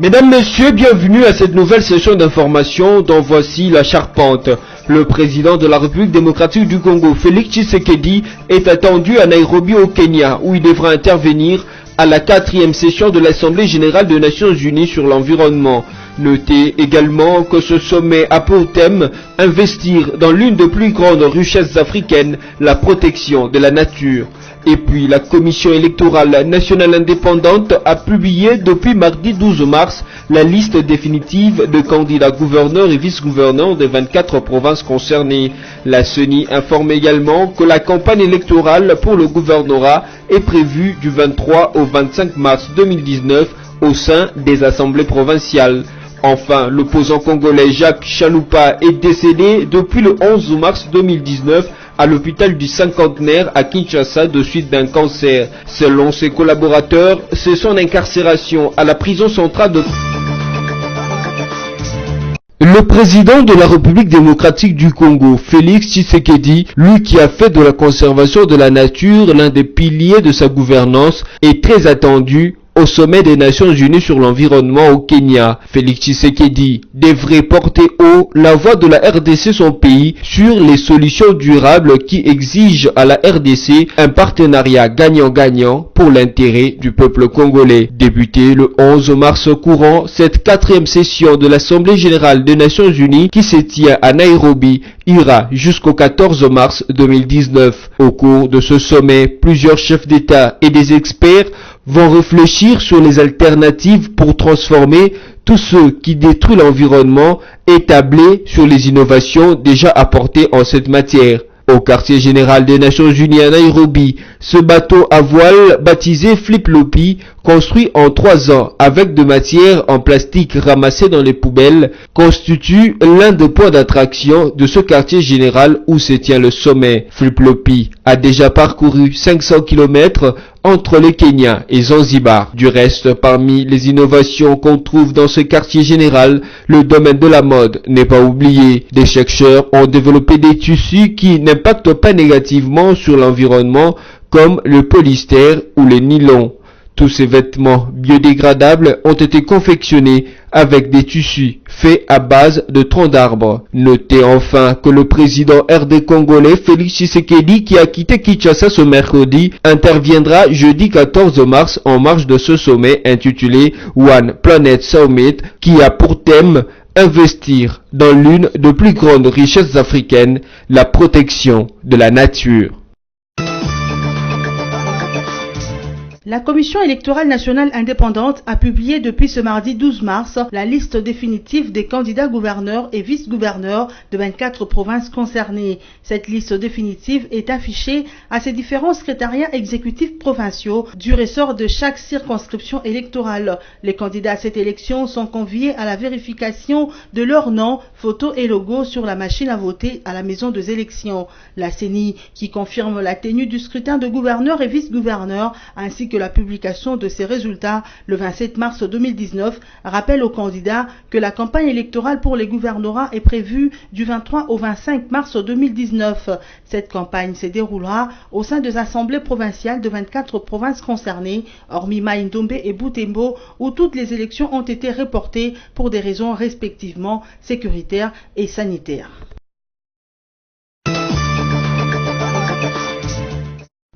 Mesdames, Messieurs, bienvenue à cette nouvelle session d'information dont voici la charpente. Le président de la République démocratique du Congo, Félix Tshisekedi, est attendu à Nairobi au Kenya, où il devra intervenir à la 4e session de l'Assemblée générale des Nations unies sur l'environnement. Notez également que ce sommet a pour thème investir dans l'une des plus grandes richesses africaines, la protection de la nature. Et puis la Commission électorale nationale indépendante a publié depuis mardi 12 mars la liste définitive de candidats gouverneurs et vice-gouverneurs des 24 provinces concernées. La CENI informe également que la campagne électorale pour le gouvernorat est prévue du 23 au 25 mars 2019 au sein des assemblées provinciales. Enfin, l'opposant congolais Jacques Chaloupa est décédé depuis le 11 mars 2019 à l'hôpital du Cinquantenaire à Kinshasa de suite d'un cancer. Selon ses collaborateurs, c'est son incarcération à la prison centrale de... Le président de la République démocratique du Congo, Félix Tshisekedi, lui qui a fait de la conservation de la nature l'un des piliers de sa gouvernance, est très attendu au sommet des Nations Unies sur l'environnement au Kenya. Félix Tshisekedi devrait porter haut la voix de la RDC, son pays, sur les solutions durables qui exigent à la RDC un partenariat gagnant-gagnant pour l'intérêt du peuple congolais. Débutée le 11 mars courant, cette 4e session de l'Assemblée générale des Nations Unies qui se tient à Nairobi ira jusqu'au 14 mars 2019. Au cours de ce sommet, plusieurs chefs d'État et des experts vont réfléchir sur les alternatives pour transformer tout ce qui détruit l'environnement et tabler sur les innovations déjà apportées en cette matière. Au quartier général des Nations Unies à Nairobi, ce bateau à voile baptisé Flip-Lopi, construit en 3 ans avec de matières en plastique ramassées dans les poubelles, constitue l'un des points d'attraction de ce quartier général où se tient le sommet. Flip-Lopi a déjà parcouru 500 km entre le Kenya et Zanzibar. Du reste, parmi les innovations qu'on trouve dans ce quartier général, le domaine de la mode n'est pas oublié. Des chercheurs ont développé des tissus qui n'impactent pas négativement sur l'environnement, comme le polyester ou le nylon. Tous ces vêtements biodégradables ont été confectionnés avec des tissus faits à base de troncs d'arbres. Notez enfin que le président RD congolais Félix Tshisekedi, qui a quitté Kinshasa ce mercredi, interviendra jeudi 14 mars en marge de ce sommet intitulé One Planet Summit, qui a pour thème investir dans l'une des plus grandes richesses africaines, la protection de la nature. La Commission électorale nationale indépendante a publié depuis ce mardi 12 mars la liste définitive des candidats gouverneurs et vice-gouverneurs de 24 provinces concernées. Cette liste définitive est affichée à ces différents secrétariats exécutifs provinciaux du ressort de chaque circonscription électorale. Les candidats à cette élection sont conviés à la vérification de leur nom, photo et logo sur la machine à voter à la maison des élections. La CENI, qui confirme la tenue du scrutin de gouverneurs et vice-gouverneurs ainsi que la publication de ses résultats le 27 mars 2019, rappelle aux candidats que la campagne électorale pour les gouvernorats est prévue du 23 au 25 mars 2019. Cette campagne se déroulera au sein des assemblées provinciales de 24 provinces concernées, hormis Mai-Ndombe et Butembo, où toutes les élections ont été reportées pour des raisons respectivement sécuritaires et sanitaires.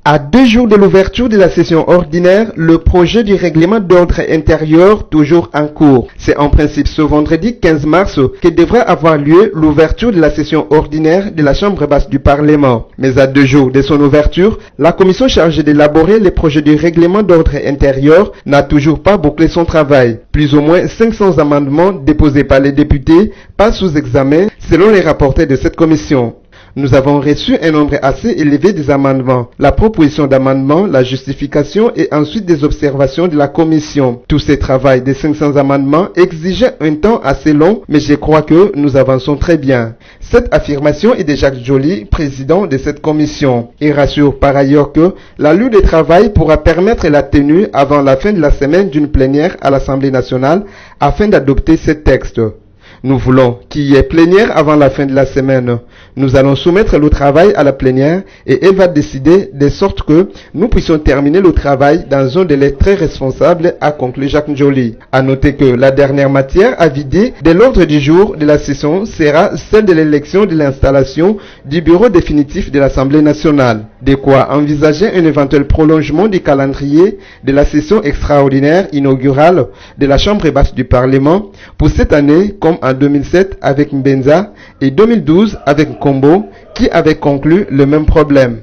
À 2 jours de l'ouverture de la session ordinaire, le projet du règlement d'ordre intérieur toujours en cours. C'est en principe ce vendredi 15 mars que devra avoir lieu l'ouverture de la session ordinaire de la Chambre basse du Parlement. Mais à 2 jours de son ouverture, la commission chargée d'élaborer les projets du règlement d'ordre intérieur n'a toujours pas bouclé son travail. Plus ou moins 500 amendements déposés par les députés passent sous examen selon les rapporteurs de cette commission. Nous avons reçu un nombre assez élevé des amendements, la proposition d'amendement, la justification et ensuite des observations de la commission. Tout ce travail de 500 amendements exigeait un temps assez long, mais je crois que nous avançons très bien. Cette affirmation est de Jacques Joly, président de cette commission. Il rassure par ailleurs que la lutte de travail pourra permettre la tenue avant la fin de la semaine d'une plénière à l'Assemblée nationale afin d'adopter ce texte. Nous voulons qu'il y ait plénière avant la fin de la semaine. Nous allons soumettre le travail à la plénière et elle va décider de sorte que nous puissions terminer le travail dans un délai très responsable, a conclu Jacques Njoli. À noter que la dernière matière à vider de l'ordre du jour de la session sera celle de l'élection de l'installation du bureau définitif de l'Assemblée nationale. De quoi envisager un éventuel prolongement du calendrier de la session extraordinaire inaugurale de la Chambre basse du Parlement pour cette année comme en 2007 avec Mbenza et 2012 avec Kombo qui avait conclu le même problème.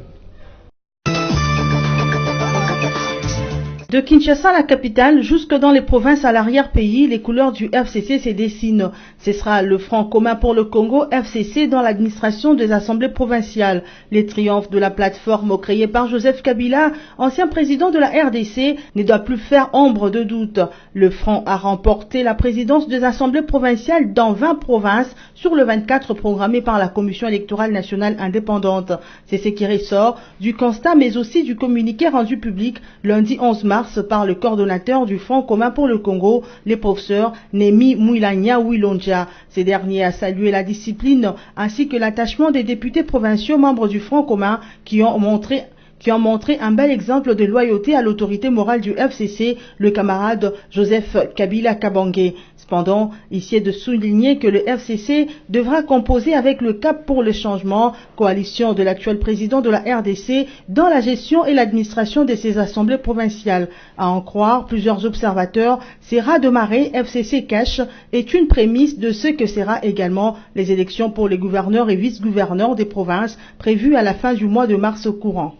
De Kinshasa, la capitale, jusque dans les provinces à l'arrière-pays, les couleurs du FCC se dessinent. Ce sera le Front commun pour le Congo, FCC, dans l'administration des assemblées provinciales. Les triomphes de la plateforme créée par Joseph Kabila, ancien président de la RDC, ne doit plus faire ombre de doute. Le Front a remporté la présidence des assemblées provinciales dans 20 provinces sur le 24 programmé par la Commission électorale nationale indépendante. C'est ce qui ressort du constat mais aussi du communiqué rendu public lundi 11 mars par le coordonnateur du Front commun pour le Congo, le professeur Nemi Mouilania Wilonja. Ces derniers a salué la discipline ainsi que l'attachement des députés provinciaux membres du Front commun qui ont montré un bel exemple de loyauté à l'autorité morale du FCC, le camarade Joseph Kabila Kabange. Cependant, ici est de souligner que le FCC devra composer avec le Cap pour le changement, coalition de l'actuel président de la RDC, dans la gestion et l'administration de ces assemblées provinciales. À en croire plusieurs observateurs, ces raz de marée FCC Cash est une prémisse de ce que sera également les élections pour les gouverneurs et vice-gouverneurs des provinces prévues à la fin du mois de mars courant.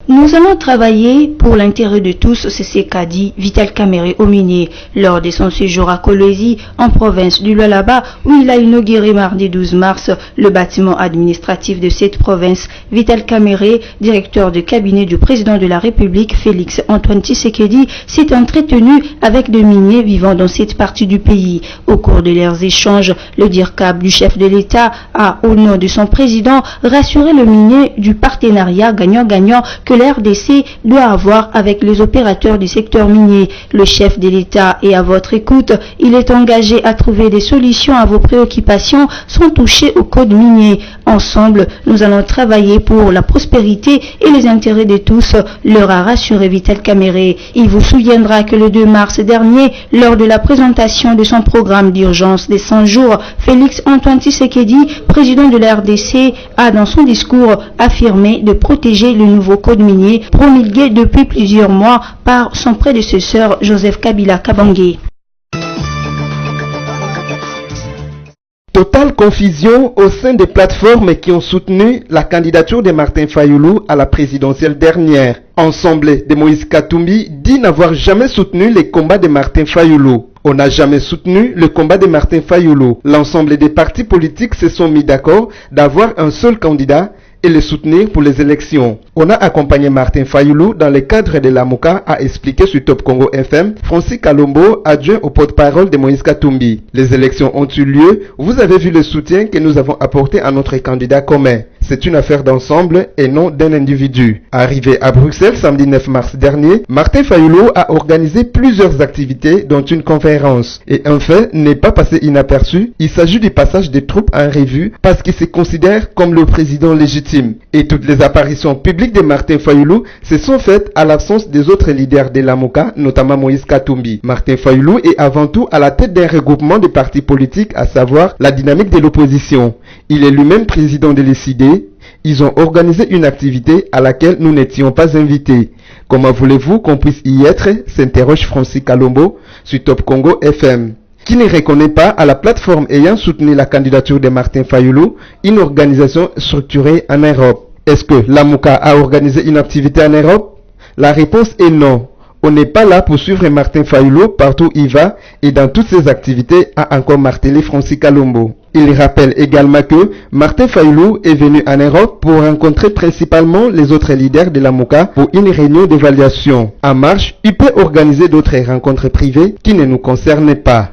Nous allons travailler pour l'intérêt de tous, c'est ce qu'a dit Vital Kamerhe Ominier lors de son séjour à Kolwezi, en province du Lualaba, où il a inauguré mardi 12 mars le bâtiment administratif de cette province. Vital Kamerhe, directeur de cabinet du président de la République, Félix Antoine Tshisekedi, s'est entretenu avec des miniers vivant dans cette partie du pays. Au cours de leurs échanges, le DIRCAB du chef de l'État a, au nom de son président, rassuré le minier du partenariat gagnant-gagnant que la RDC doit avoir avec les opérateurs du secteur minier. Le chef de l'État est à votre écoute. Il est engagé à trouver des solutions à vos préoccupations sans toucher au code minier. Ensemble, nous allons travailler pour la prospérité et les intérêts de tous, leur a rassuré Vital Kamerhe. Il vous souviendra que le 2 mars dernier, lors de la présentation de son programme d'urgence des 100 jours, Félix Antoine Tshisekedi, président de la RDC, a dans son discours affirmé de protéger le nouveau code minier promulgué depuis plusieurs mois par son prédécesseur Joseph Kabila Kabange. Totale confusion au sein des plateformes qui ont soutenu la candidature de Martin Fayulu à la présidentielle dernière. Ensemble de Moïse Katumbi dit n'avoir jamais soutenu les combats de Martin Fayulu. On n'a jamais soutenu le combat de Martin Fayulu. L'ensemble des partis politiques se sont mis d'accord d'avoir un seul candidat et le soutenir pour les élections. On a accompagné Martin Fayulu dans le cadre de la MOCA, a expliqué sur Top Congo FM Francis Kalombo, adjoint au porte-parole de Moïse Katumbi. Les élections ont eu lieu. Vous avez vu le soutien que nous avons apporté à notre candidat commun. C'est une affaire d'ensemble et non d'un individu. Arrivé à Bruxelles samedi 9 mars dernier, Martin Fayulu a organisé plusieurs activités dont une conférence. Et un fait n'est pas passé inaperçu, il s'agit du passage des troupes en revue parce qu'il se considère comme le président légitime. Et toutes les apparitions publiques de Martin Fayulu se sont faites à l'absence des autres leaders de la MOCA, notamment Moïse Katumbi. Martin Fayulu est avant tout à la tête d'un regroupement de partis politiques, à savoir la dynamique de l'opposition. Il est lui-même président de l'ECD. Ils ont organisé une activité à laquelle nous n'étions pas invités. Comment voulez-vous qu'on puisse y être, s'interroge Francis Kalombo sur Top Congo FM. Qui ne reconnaît pas à la plateforme ayant soutenu la candidature de Martin Fayulu une organisation structurée en Europe. Est-ce que la MOCA a organisé une activité en Europe? La réponse est non. On n'est pas là pour suivre Martin Fayulu partout où il va et dans toutes ses activités, a encore martelé Francis Kalombo. Il rappelle également que Martin Fayulu est venu en Europe pour rencontrer principalement les autres leaders de la MOCA pour une réunion d'évaluation. En marche, il peut organiser d'autres rencontres privées qui ne nous concernent pas.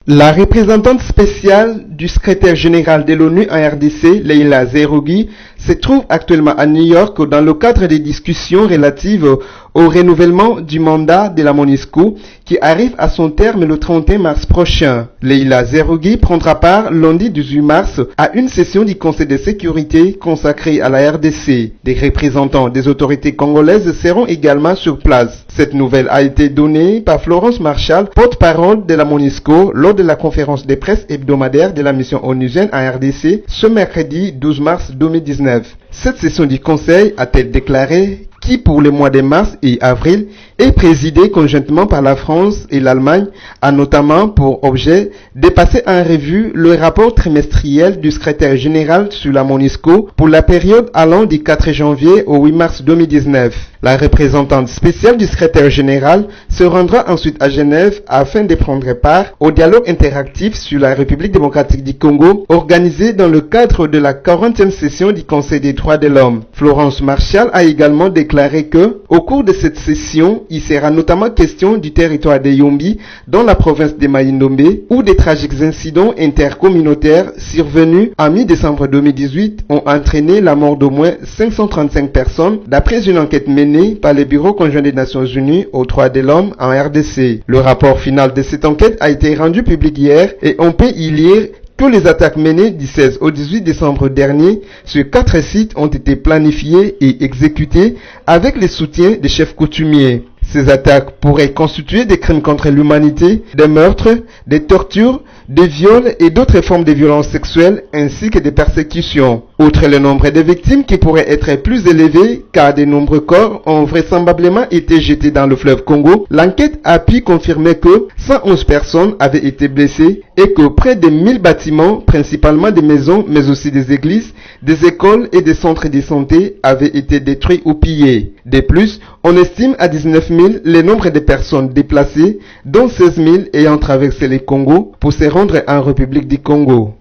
La représentante spéciale du secrétaire général de l'ONU en RDC, Leila Zerougui, se trouve actuellement à New York dans le cadre des discussions relatives au renouvellement du mandat de la MONUSCO qui arrive à son terme le 31 mars prochain. Leila Zerougui prendra part lundi 18 mars à une session du Conseil de sécurité consacrée à la RDC. Des représentants des autorités congolaises seront également sur place. Cette nouvelle a été donnée par Florence Marshall, porte-parole de la MONUSCO, lors de la conférence de presse hebdomadaire de la mission onusienne en RDC ce mercredi 12 mars 2019. Cette session du Conseil a-t-elle déclaré qui pour les mois de mars et avril est présidée conjointement par la France et l'Allemagne, a notamment pour objet de passer en revue le rapport trimestriel du secrétaire général sur la MONUSCO pour la période allant du 4 janvier au 8 mars 2019. La représentante spéciale du secrétaire général se rendra ensuite à Genève afin de prendre part au dialogue interactif sur la République démocratique du Congo organisé dans le cadre de la 40e session du Conseil des droits de l'homme. Florence Marshall a également déclaré que, au cours de cette session, il sera notamment question du territoire de Yumbi dans la province de Mai-Ndombe où des tragiques incidents intercommunautaires survenus en mi-décembre 2018 ont entraîné la mort d'au moins 535 personnes d'après une enquête menée par le Bureau conjoint des Nations Unies aux droits de l'homme en RDC. Le rapport final de cette enquête a été rendu public hier et on peut y lire que les attaques menées du 16 au 18 décembre dernier sur 4 sites ont été planifiées et exécutées avec le soutien des chefs coutumiers. Ces attaques pourraient constituer des crimes contre l'humanité, des meurtres, des tortures, des viols et d'autres formes de violences sexuelles ainsi que des persécutions. Outre le nombre de victimes qui pourrait être plus élevé car de nombreux corps ont vraisemblablement été jetés dans le fleuve Congo, l'enquête a pu confirmer que 111 personnes avaient été blessées et que près de 1000 bâtiments, principalement des maisons mais aussi des églises, des écoles et des centres de santé avaient été détruits ou pillés. De plus, on estime à 19 000 le nombre de personnes déplacées, dont 16 000 ayant traversé le Congo pour se rendre en République du Congo.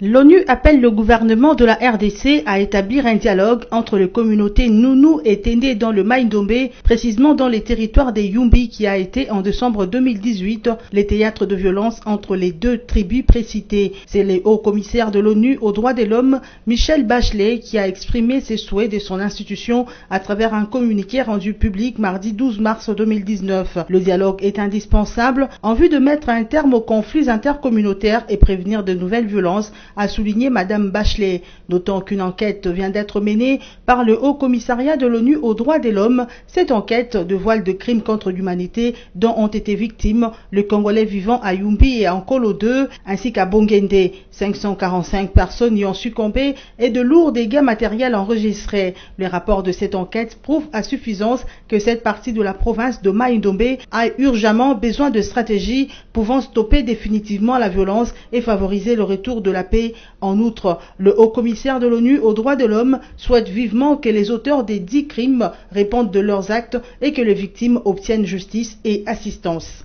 L'ONU appelle le gouvernement de la RDC à établir un dialogue entre les communautés Nounou et Tendé dans le Mai-Ndombe, précisément dans les territoires des Yumbi qui a été en décembre 2018 les théâtres de violence entre les deux tribus précitées. C'est le haut-commissaire de l'ONU aux droits de l'homme, Michelle Bachelet, qui a exprimé ses souhaits de son institution à travers un communiqué rendu public mardi 12 mars 2019. Le dialogue est indispensable en vue de mettre un terme aux conflits intercommunautaires et prévenir de nouvelles violences, a souligné Madame Bachelet, d'autant qu'une enquête vient d'être menée par le Haut-Commissariat de l'ONU aux droits de l'homme. Cette enquête dévoile de crimes contre l'humanité dont ont été victimes les Congolais vivant à Yumbi et en Kolo 2 ainsi qu'à Bongende. 545 personnes y ont succombé et de lourds dégâts matériels enregistrés. Le rapport de cette enquête prouve à suffisance que cette partie de la province de Mai-Ndombe a urgemment besoin de stratégies pouvant stopper définitivement la violence et favoriser le retour de la paix. En outre, le haut-commissaire de l'ONU aux droits de l'homme souhaite vivement que les auteurs des 10 crimes répondent de leurs actes et que les victimes obtiennent justice et assistance.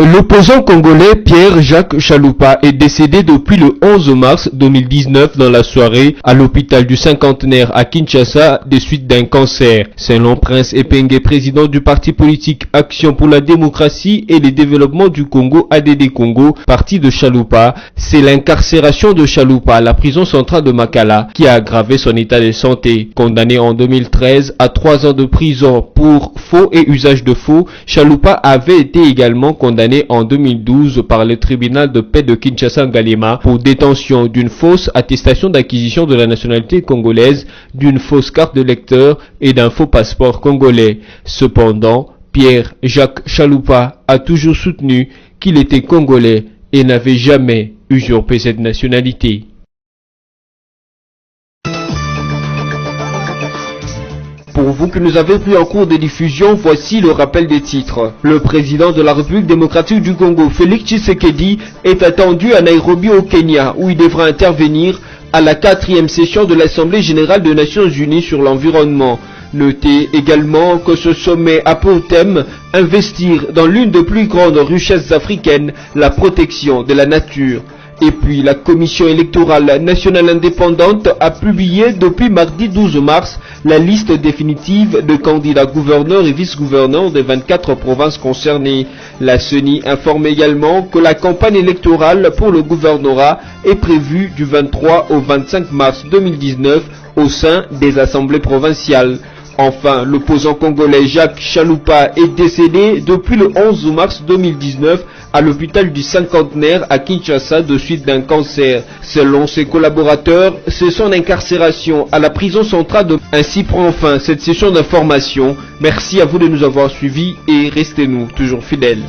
L'opposant congolais Pierre-Jacques Chaloupa est décédé depuis le 11 mars 2019 dans la soirée à l'hôpital du cinquantenaire à Kinshasa des suites d'un cancer. Selon Prince Epenge, président du parti politique Action pour la démocratie et le développement du Congo ADD Congo, parti de Chaloupa, c'est l'incarcération de Chaloupa à la prison centrale de Makala qui a aggravé son état de santé. Condamné en 2013 à 3 ans de prison pour faux et usage de faux, Chaloupa avait été également condamné en 2012 par le tribunal de paix de Kinshasa-Ngalema pour détention d'une fausse attestation d'acquisition de la nationalité congolaise, d'une fausse carte de lecteur et d'un faux passeport congolais. Cependant, Pierre-Jacques Chaloupa a toujours soutenu qu'il était congolais et n'avait jamais usurpé cette nationalité. Pour vous qui nous avez pris en cours de diffusion, voici le rappel des titres. Le président de la République démocratique du Congo, Félix Tshisekedi, est attendu à Nairobi au Kenya, où il devra intervenir à la 4e session de l'Assemblée générale des Nations unies sur l'environnement. Notez également que ce sommet a pour thème « Investir dans l'une des plus grandes richesses africaines, la protection de la nature ». Et puis, la Commission électorale nationale indépendante a publié depuis mardi 12 mars la liste définitive de candidats gouverneurs et vice-gouverneurs des 24 provinces concernées. La CENI informe également que la campagne électorale pour le gouvernorat est prévue du 23 au 25 mars 2019 au sein des assemblées provinciales. Enfin, l'opposant congolais Jacques Chaloupa est décédé depuis le 11 mars 2019 à l'hôpital du Cinquantenaire à Kinshasa de suite d'un cancer. Selon ses collaborateurs, c'est son incarcération à la prison centrale de... Ainsi prend fin cette session d'information. Merci à vous de nous avoir suivis et restez-nous toujours fidèles.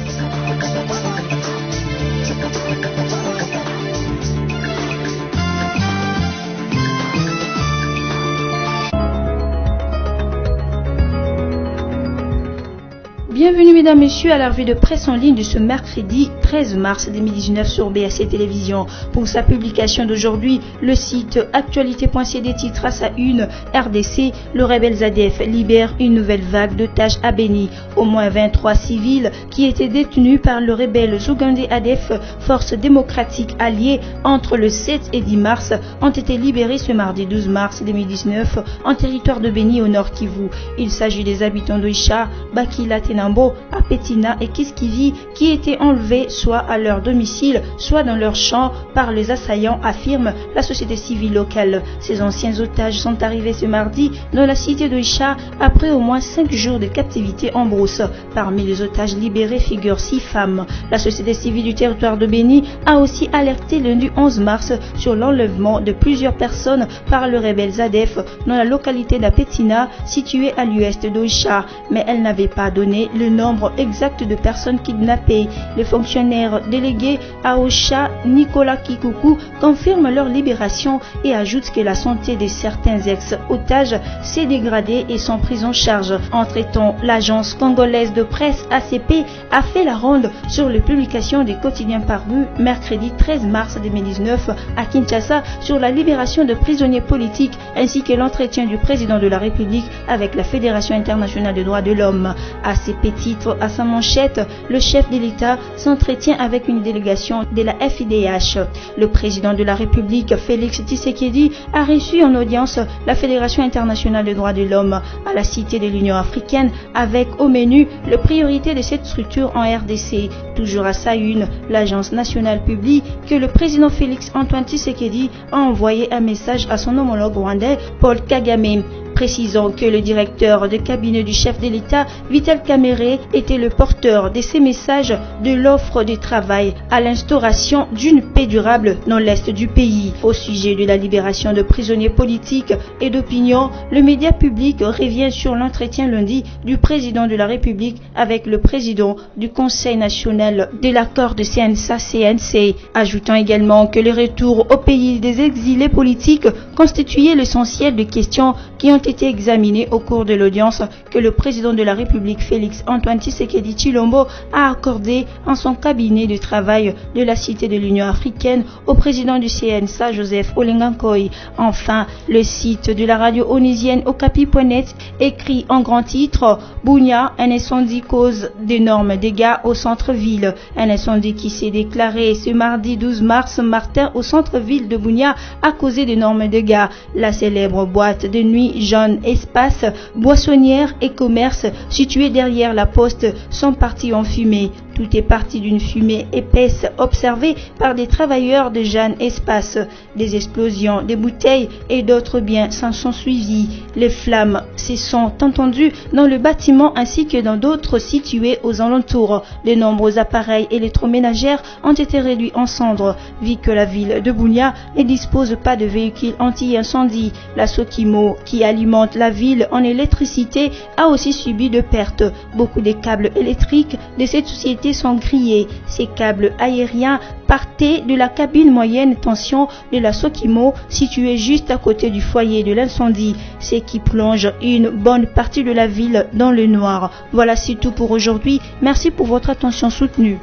Bienvenue mesdames, messieurs à la revue de presse en ligne de ce mercredi 13 mars 2019 sur BAC Télévision. Pour sa publication d'aujourd'hui, le site actualité.cd titre à sa une RDC, le rebelle ZADF libère une nouvelle vague d'otages à Béni. Au moins 23 civils qui étaient détenus par le rebelle Zougandé ADF, force démocratique alliée entre le 7 et 10 mars, ont été libérés ce mardi 12 mars 2019 en territoire de Béni au nord Kivu. Il s'agit des habitants d'Oicha, Bakila, Tenambo, Apetina et Kiskivi qui étaient enlevés soit à leur domicile, soit dans leur champ par les assaillants, affirme la société civile locale. Ces anciens otages sont arrivés ce mardi dans la cité d'Oicha après au moins 5 jours de captivité en brousse. Parmi les otages libérés figurent 6 femmes. La société civile du territoire de Béni a aussi alerté lundi 11 mars sur l'enlèvement de plusieurs personnes par le rebelle ZADF dans la localité d'Apetina située à l'ouest d'Oicha, mais elle n'avait pas donné le nombre exact de personnes kidnappées. Les fonctionnaires délégués à Oicha, Nicolas Kikuku, confirment leur libération et ajoutent que la santé de certains ex-otages s'est dégradée et sont pris en charge. Entre-temps, l'agence congolaise de presse ACP a fait la ronde sur les publications des quotidiens parus mercredi 13 mars 2019 à Kinshasa sur la libération de prisonniers politiques ainsi que l'entretien du président de la République avec la Fédération internationale des droits de l'homme. ACP titre à sa manchette, le chef de l'État s'entretient avec une délégation de la FIDH. Le président de la République, Félix Tshisekedi, a reçu en audience la Fédération internationale des droits de l'homme à la Cité de l'Union africaine avec au menu les priorités de cette structure en RDC. Toujours à sa une, l'agence nationale publie que le président Félix Antoine Tshisekedi a envoyé un message à son homologue rwandais Paul Kagame, précisant que le directeur de cabinet du chef de l'État, Vital Kamerhe, était le porteur de ces messages de l'offre de travail à l'instauration d'une paix durable dans l'est du pays. Au sujet de la libération de prisonniers politiques et d'opinion, le média public revient sur l'entretien lundi du président de la République avec le président du Conseil national de l'accord de CNSA-CNC, ajoutant également que le retour au pays des exilés politiques constituait l'essentiel des questions qui ont été examinées au cours de l'audience que le président de la République Félix Antoine Tshisekedi Tshilombo a accordé en son cabinet de travail de la Cité de l'Union africaine au président du CNSA Joseph Olengankoy. Enfin, le site de la radio onusienne Okapi.net écrit en grand titre Bunia, un incendie cause d'énormes dégâts au centre-ville. Un incendie qui s'est déclaré ce mardi 12 mars matin au centre-ville de Bunia a causé d'énormes dégâts. La célèbre boîte de nuit Jeune Espace, boissonnière et commerce située derrière la poste sont partis en fumée. Tout est parti d'une fumée épaisse observée par des travailleurs de Jeanne Espace. Des explosions, des bouteilles et d'autres biens s'en sont suivis. Les flammes se sont entendues dans le bâtiment ainsi que dans d'autres situés aux alentours. De nombreux appareils électroménagers ont été réduits en cendres. Vu que la ville de Bunia ne dispose pas de véhicules anti-incendie, la Sokimo, qui alimente la ville en électricité, a aussi subi de pertes. Beaucoup de câbles électriques de cette société sont grillés. Ces câbles aériens partaient de la cabine moyenne tension de la Sokimo située juste à côté du foyer de l'incendie, ce qui plonge une bonne partie de la ville dans le noir. Voilà, c'est tout pour aujourd'hui. Merci pour votre attention soutenue.